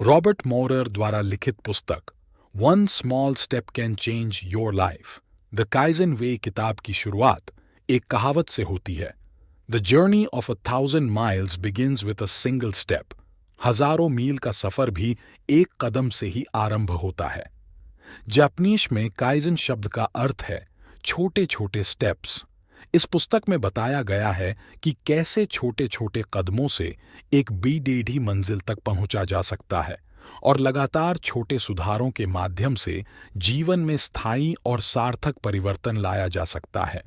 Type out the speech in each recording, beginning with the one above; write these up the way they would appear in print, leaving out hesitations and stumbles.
Robert मोरर द्वारा लिखित पुस्तक one small step can change your life the kaizen way किताब की शुरुआत एक कहावत से होती है। The journey of 1,000 miles begins with a single step. हजारों मील का सफर भी एक कदम से ही आरंभ होता है। जापानीज में काइजन शब्द का अर्थ है छोटे छोटे स्टेप्स। इस पुस्तक में बताया गया है कि कैसे छोटे छोटे कदमों से एक बीडेढ़ी मंजिल तक पहुंचा जा सकता है और लगातार छोटे सुधारों के माध्यम से जीवन में स्थायी और सार्थक परिवर्तन लाया जा सकता है।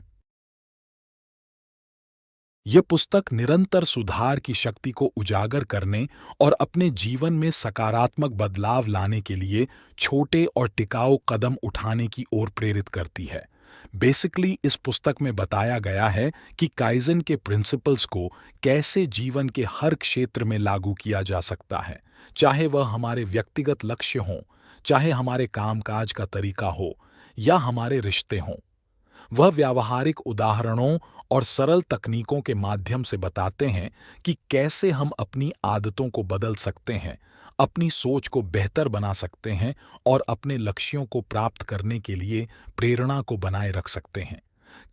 यह पुस्तक निरंतर सुधार की शक्ति को उजागर करने और अपने जीवन में सकारात्मक बदलाव लाने के लिए छोटे और टिकाऊ कदम उठाने की ओर प्रेरित करती है। बेसिकली इस पुस्तक में बताया गया है कि काइजन के प्रिंसिपल्स को कैसे जीवन के हर क्षेत्र में लागू किया जा सकता है, चाहे वह हमारे व्यक्तिगत लक्ष्य हों, चाहे हमारे कामकाज का तरीका हो या हमारे रिश्ते हों। वह व्यावहारिक उदाहरणों और सरल तकनीकों के माध्यम से बताते हैं कि कैसे हम अपनी आदतों को बदल सकते हैं, अपनी सोच को बेहतर बना सकते हैं और अपने लक्ष्यों को प्राप्त करने के लिए प्रेरणा को बनाए रख सकते हैं।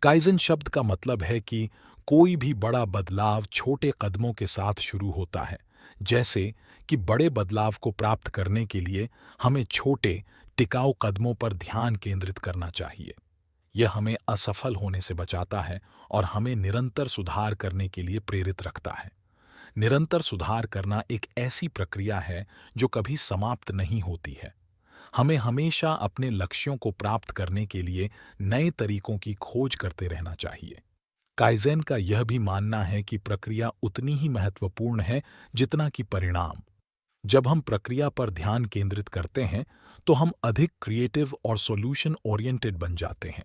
काइजन शब्द का मतलब है कि कोई भी बड़ा बदलाव छोटे कदमों के साथ शुरू होता है, जैसे कि बड़े बदलाव को प्राप्त करने के लिए हमें छोटे टिकाऊ कदमों पर ध्यान केंद्रित करना चाहिए। यह हमें असफल होने से बचाता है और हमें निरंतर सुधार करने के लिए प्रेरित रखता है। निरंतर सुधार करना एक ऐसी प्रक्रिया है जो कभी समाप्त नहीं होती है। हमें हमेशा अपने लक्ष्यों को प्राप्त करने के लिए नए तरीकों की खोज करते रहना चाहिए। काइजेन का यह भी मानना है कि प्रक्रिया उतनी ही महत्वपूर्ण है जितना कि परिणाम। जब हम प्रक्रिया पर ध्यान केंद्रित करते हैं तो हम अधिक क्रिएटिव और सॉल्यूशन ओरिएंटेड बन जाते हैं।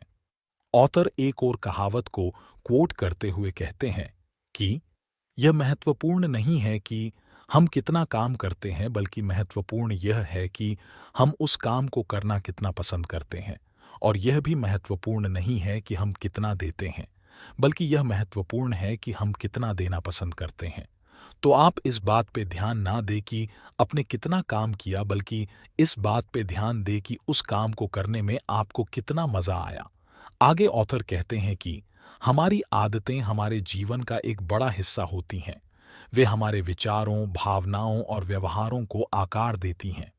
ऑथर एक और कहावत को कोट करते हुए कहते हैं कि यह महत्वपूर्ण नहीं है कि हम कितना काम करते हैं, बल्कि महत्वपूर्ण यह है कि हम उस काम को करना कितना पसंद करते हैं। और यह भी महत्वपूर्ण नहीं है कि हम कितना देते हैं, बल्कि यह महत्वपूर्ण है कि हम कितना देना पसंद करते हैं। तो आप इस बात पे ध्यान ना दें कि आपने कितना काम किया, बल्कि इस बात पे ध्यान दें कि उस काम को करने में आपको कितना मजा आया। आगे ऑथर कहते हैं कि हमारी आदतें हमारे जीवन का एक बड़ा हिस्सा होती हैं। वे हमारे विचारों, भावनाओं और व्यवहारों को आकार देती हैं।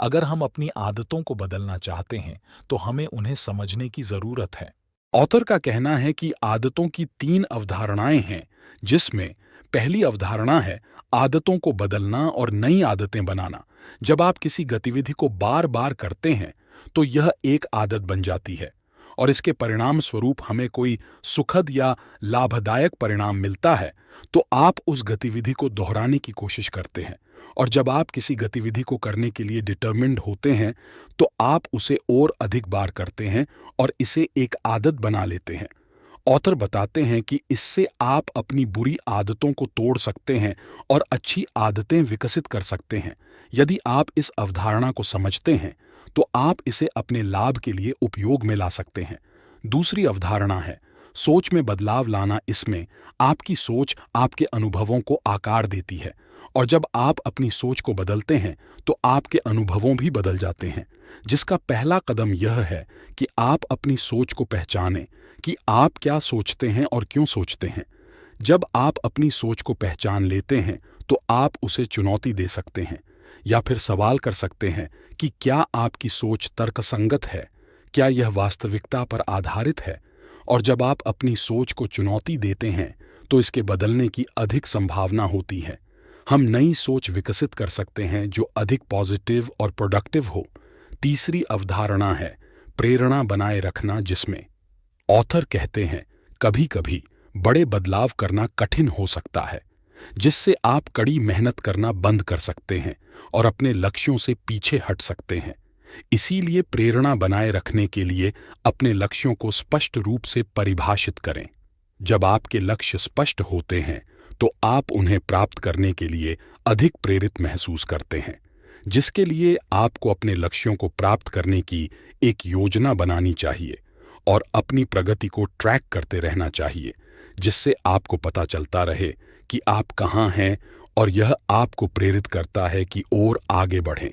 अगर हम अपनी आदतों को बदलना चाहते हैं तो हमें उन्हें समझने की जरूरत है। ऑथर का कहना है कि आदतों की 3 अवधारणाएं हैं, जिसमें पहली अवधारणा है आदतों को बदलना और नई आदतें बनाना। जब आप किसी गतिविधि को बार बार करते हैं तो यह एक आदत बन जाती है और इसके परिणाम स्वरूप हमें कोई सुखद या लाभदायक परिणाम मिलता है तो आप उस गतिविधि को दोहराने की कोशिश करते हैं। और जब आप किसी गतिविधि को करने के लिए डिटर्मिन्ड होते हैं तो आप उसे और अधिक बार करते हैं और इसे एक आदत बना लेते हैं। ऑथर बताते हैं कि इससे आप अपनी बुरी आदतों को तोड़ सकते हैं और अच्छी आदतें विकसित कर सकते हैं। यदि आप इस अवधारणा को समझते हैं तो आप इसे अपने लाभ के लिए उपयोग में ला सकते हैं। दूसरी अवधारणा है सोच में बदलाव लाना। इसमें आपकी सोच आपके अनुभवों को आकार देती है और जब आप अपनी सोच को बदलते हैं तो आपके अनुभवों भी बदल जाते हैं। जिसका पहला कदम यह है कि आप अपनी सोच को पहचानें कि आप क्या सोचते हैं और क्यों सोचते हैं। जब आप अपनी सोच को पहचान लेते हैं तो आप उसे चुनौती दे सकते हैं या फिर सवाल कर सकते हैं कि क्या आपकी सोच तर्कसंगत है, क्या यह वास्तविकता पर आधारित है। और जब आप अपनी सोच को चुनौती देते हैं तो इसके बदलने की अधिक संभावना होती है। हम नई सोच विकसित कर सकते हैं जो अधिक पॉजिटिव और प्रोडक्टिव हो। तीसरी अवधारणा है प्रेरणा बनाए रखना, जिसमें ऑथर कहते हैं कभी कभी बड़े बदलाव करना कठिन हो सकता है, जिससे आप कड़ी मेहनत करना बंद कर सकते हैं और अपने लक्ष्यों से पीछे हट सकते हैं। इसीलिए प्रेरणा बनाए रखने के लिए अपने लक्ष्यों को स्पष्ट रूप से परिभाषित करें। जब आपके लक्ष्य स्पष्ट होते हैं तो आप उन्हें प्राप्त करने के लिए अधिक प्रेरित महसूस करते हैं, जिसके लिए आपको अपने लक्ष्यों को प्राप्त करने की एक योजना बनानी चाहिए और अपनी प्रगति को ट्रैक करते रहना चाहिए, जिससे आपको पता चलता रहे कि आप कहाँ हैं और यह आपको प्रेरित करता है कि और आगे बढ़ें,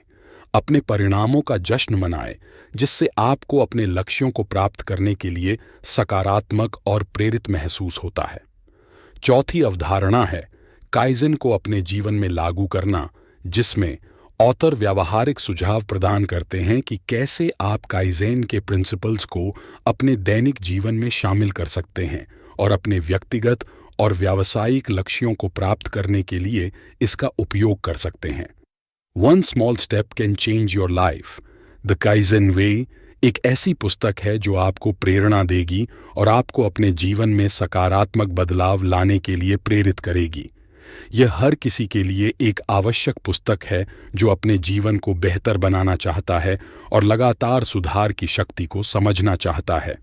अपने परिणामों का जश्न मनाएं, जिससे आपको अपने लक्ष्यों को प्राप्त करने के लिए सकारात्मक और प्रेरित महसूस होता है। चौथी अवधारणा है काइज़न को अपने जीवन में लागू करना, जिसमें ऑथर व्यावहारिक सुझाव प्रदान करते हैं कि कैसे आप काइज़न के प्रिंसिपल्स को अपने दैनिक जीवन में शामिल कर सकते हैं और अपने व्यक्तिगत और व्यावसायिक लक्ष्यों को प्राप्त करने के लिए इसका उपयोग कर सकते हैं। One small step can change your life. The kaizen way एक ऐसी पुस्तक है जो आपको प्रेरणा देगी और आपको अपने जीवन में सकारात्मक बदलाव लाने के लिए प्रेरित करेगी। यह हर किसी के लिए एक आवश्यक पुस्तक है जो अपने जीवन को बेहतर बनाना चाहता है और लगातार सुधार की शक्ति को समझना चाहता है।